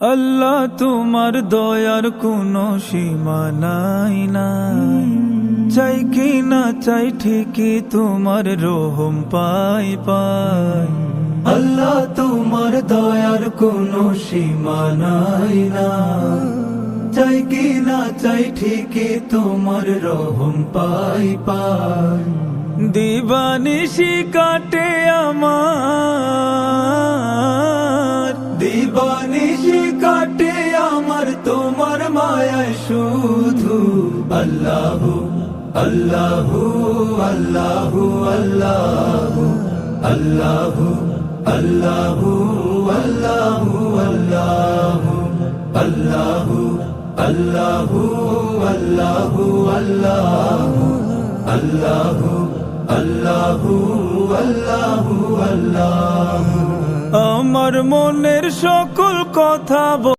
আল্লাহ তোমার দয়ার কোনো সীমা নাই না, চাই কি না চাই ঠিকই তোমার রহম পাই পাই। আল্লাহ তোমার দয়ার কোনো সীমা নাই না, চাই কি না চাই ঠিকই তোমার রহম পাই পাই। দিবানিশি কাটে আমার, দিবানিশি কাটে আমার তোমার মায়ায় শুধু। আল্লাহু আল্লাহু আল্লাহু আল্লাহু আল্লাহু আল্লাহু আল্লাহু আল্লাহু আল্লাহু আল্লাহু আল্লাহু আল্লাহু আল্লাহু আল্লাহু আল্লাহু আল্লাহু। আমার মনের সকল কথা